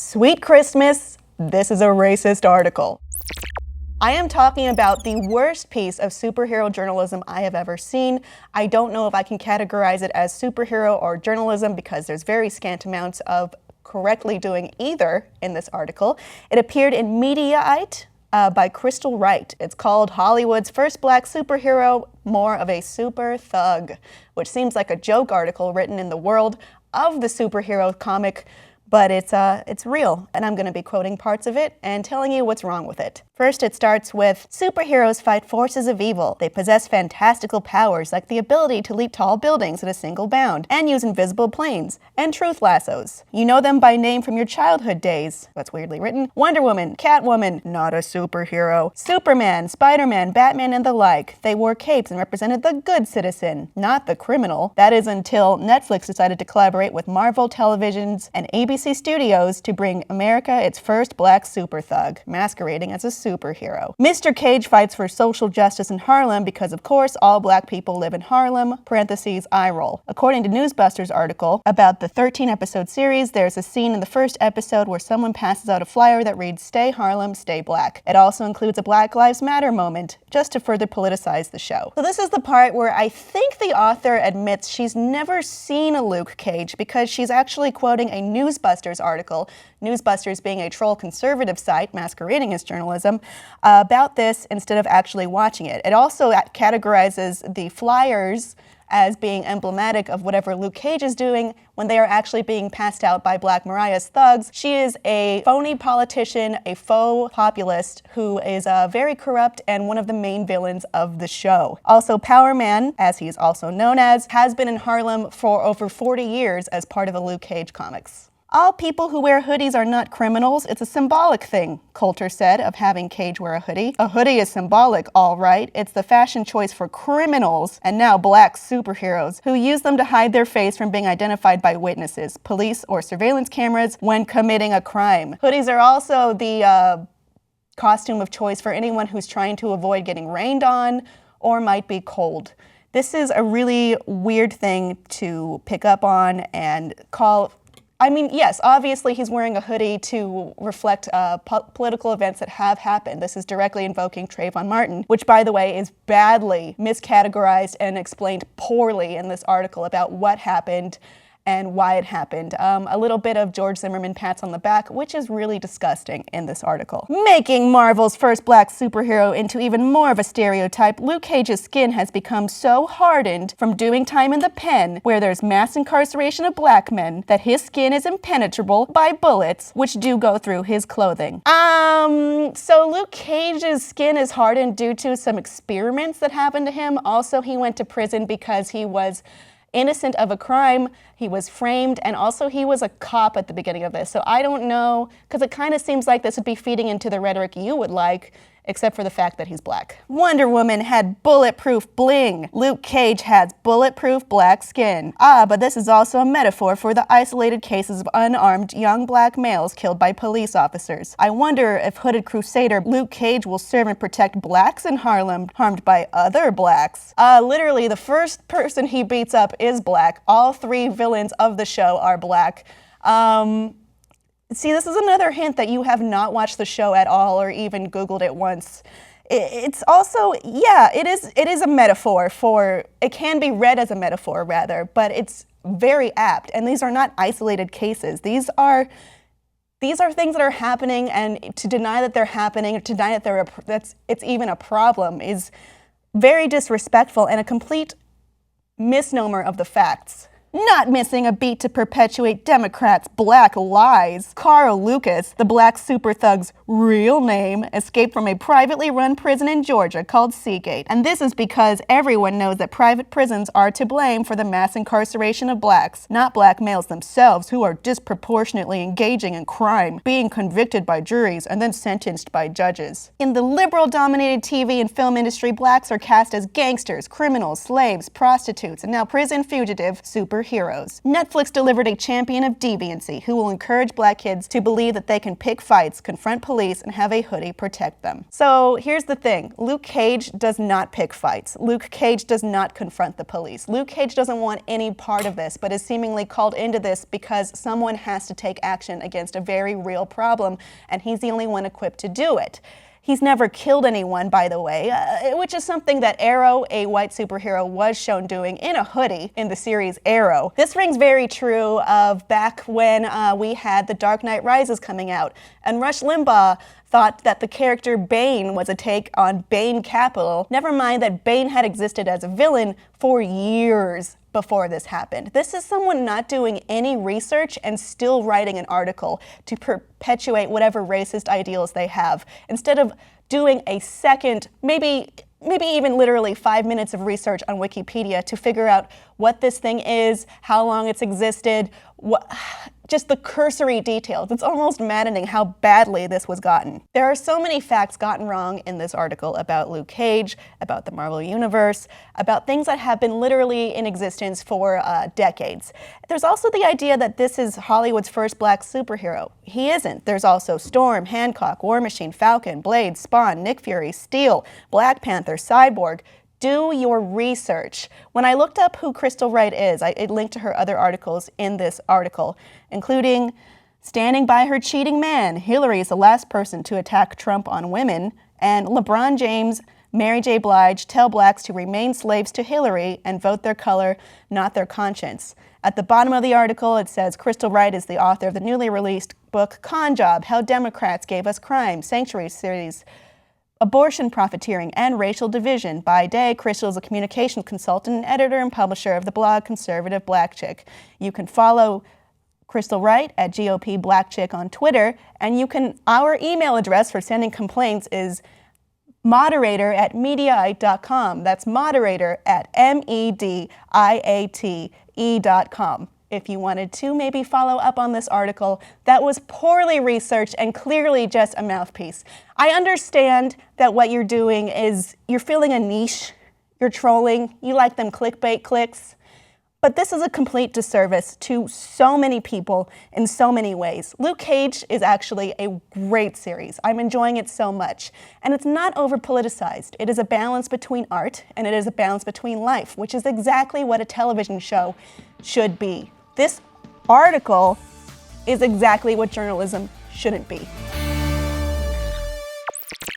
Sweet Christmas, this is a racist article. I am talking about the worst piece of superhero journalism I have ever seen. I don't know if I can categorize it as superhero or journalism because there's very scant amounts of correctly doing either in this article. It appeared in Mediaite by Crystal Wright. It's called Hollywood's First Black Superhero, More of a Super Thug, which seems like a joke article written in the world of the superhero comic, but it's real, and I'm going to be quoting parts of it and telling you what's wrong with it. First, it starts with, superheroes fight forces of evil. They possess fantastical powers like the ability to leap tall buildings in a single bound, and use invisible planes, and truth lassos. You know them by name from your childhood days. That's weirdly written. Wonder Woman, Catwoman, not a superhero. Superman, Spider-Man, Batman, and the like. They wore capes and represented the good citizen, not the criminal. That is until Netflix decided to collaborate with Marvel Televisions and ABC Studios to bring America its first black super thug, masquerading as a superhero. Mr. Cage fights for social justice in Harlem because, of course, all black people live in Harlem, parentheses, eye roll. According to Newsbusters article about the 13-episode series, there's a scene in the first episode where someone passes out a flyer that reads, "Stay Harlem, stay black." It also includes a Black Lives Matter moment, just to further politicize the show. So this is the part where I think the author admits she's never seen a Luke Cage because she's actually quoting a Newsbusters article, Newsbusters being a troll conservative site masquerading as journalism, about this instead of actually watching it. It also categorizes the flyers as being emblematic of whatever Luke Cage is doing when they are actually being passed out by Black Mariah's thugs. She is a phony politician, a faux populist who is very corrupt and one of the main villains of the show. Also, Power Man, as he is also known as, has been in Harlem for over 40 years as part of the Luke Cage comics. All people who wear hoodies are not criminals. It's a symbolic thing, Coulter said, of having Cage wear a hoodie. A hoodie is symbolic, all right. It's the fashion choice for criminals and now black superheroes who use them to hide their face from being identified by witnesses, police, or surveillance cameras when committing a crime. Hoodies are also the costume of choice for anyone who's trying to avoid getting rained on or might be cold. This is a really weird thing to pick up on and call. I mean, yes, obviously he's wearing a hoodie to reflect political events that have happened. This is directly invoking Trayvon Martin, which, by the way, is badly miscategorized and explained poorly in this article about what happened and why it happened. A little bit of George Zimmerman pats on the back, which is really disgusting in this article. Making Marvel's first black superhero into even more of a stereotype, Luke Cage's skin has become so hardened from doing time in the pen, where there's mass incarceration of black men, that his skin is impenetrable by bullets, which do go through his clothing. So Luke Cage's skin is hardened due to some experiments that happened to him. Also, he went to prison because he was innocent of a crime. He was framed, and also he was a cop at the beginning of this. So I don't know, because it kind of seems like this would be feeding into the rhetoric you would like, except for the fact that he's black. Wonder Woman had bulletproof bling. Luke Cage has bulletproof black skin. But this is also a metaphor for the isolated cases of unarmed young black males killed by police officers. I wonder if hooded crusader Luke Cage will serve and protect blacks in Harlem harmed by other blacks. Literally, the first person he beats up is black. All three villains of the show are black. See, this is another hint that you have not watched the show at all or even Googled it once. It's also, yeah, it is a metaphor for, it can be read as a metaphor rather, but it's very apt. And these are not isolated cases. These are things that are happening, and to deny that they're happening, or to deny that it's even a problem is very disrespectful and a complete misnomer of the facts. Not missing a beat to perpetuate Democrats' black lies. Carl Lucas, the black super thug's real name, escaped from a privately run prison in Georgia called Seagate. And this is because everyone knows that private prisons are to blame for the mass incarceration of blacks, not black males themselves who are disproportionately engaging in crime, being convicted by juries and then sentenced by judges. In the liberal-dominated TV and film industry, blacks are cast as gangsters, criminals, slaves, prostitutes, and now prison fugitive super superheroes. Netflix delivered a champion of deviancy who will encourage black kids to believe that they can pick fights, confront police, and have a hoodie protect them. So here's the thing. Luke Cage does not pick fights. Luke Cage does not confront the police. Luke Cage doesn't want any part of this, but is seemingly called into this because someone has to take action against a very real problem, and he's the only one equipped to do it. He's never killed anyone, by the way, which is something that Arrow, a white superhero, was shown doing in a hoodie in the series Arrow. This rings very true of back when we had The Dark Knight Rises coming out, and Rush Limbaugh thought that the character Bane was a take on Bain Capital. Never mind that Bane had existed as a villain for years before this happened. This is someone not doing any research and still writing an article to perpetuate whatever racist ideals they have, instead of doing a second, maybe even literally 5 minutes of research on Wikipedia to figure out what this thing is, how long it's existed, just the cursory details. It's almost maddening how badly this was gotten. There are so many facts gotten wrong in this article about Luke Cage, about the Marvel Universe, about things that have been literally in existence for decades. There's also the idea that this is Hollywood's first black superhero. He isn't. There's also Storm, Hancock, War Machine, Falcon, Blade, Spawn, Nick Fury, Steel, Black Panther, Cyborg. Do your research. When I looked up who Crystal Wright is, I linked to her other articles in this article, including Standing by Her Cheating Man, Hillary is the last person to attack Trump on women, and LeBron James, Mary J. Blige tell blacks to remain slaves to Hillary and vote their color, not their conscience. At the bottom of the article, it says Crystal Wright is the author of the newly released book Con Job, How Democrats Gave Us Crime, Sanctuary series, Abortion Profiteering, and Racial Division. By day, Crystal is a communications consultant and editor and publisher of the blog Conservative Black Chick. You can follow Crystal Wright at GOP Black Chick on Twitter, and our email address for sending complaints is moderator@mediaite.com. That's moderator at mediaite.com. If you wanted to maybe follow up on this article that was poorly researched and clearly just a mouthpiece. I understand that what you're doing is you're filling a niche, you're trolling, you like them clickbait clicks, but this is a complete disservice to so many people in so many ways. Luke Cage is actually a great series. I'm enjoying it so much. And it's not over-politicized. It is a balance between art and it is a balance between life, which is exactly what a television show should be. This article is exactly what journalism shouldn't be.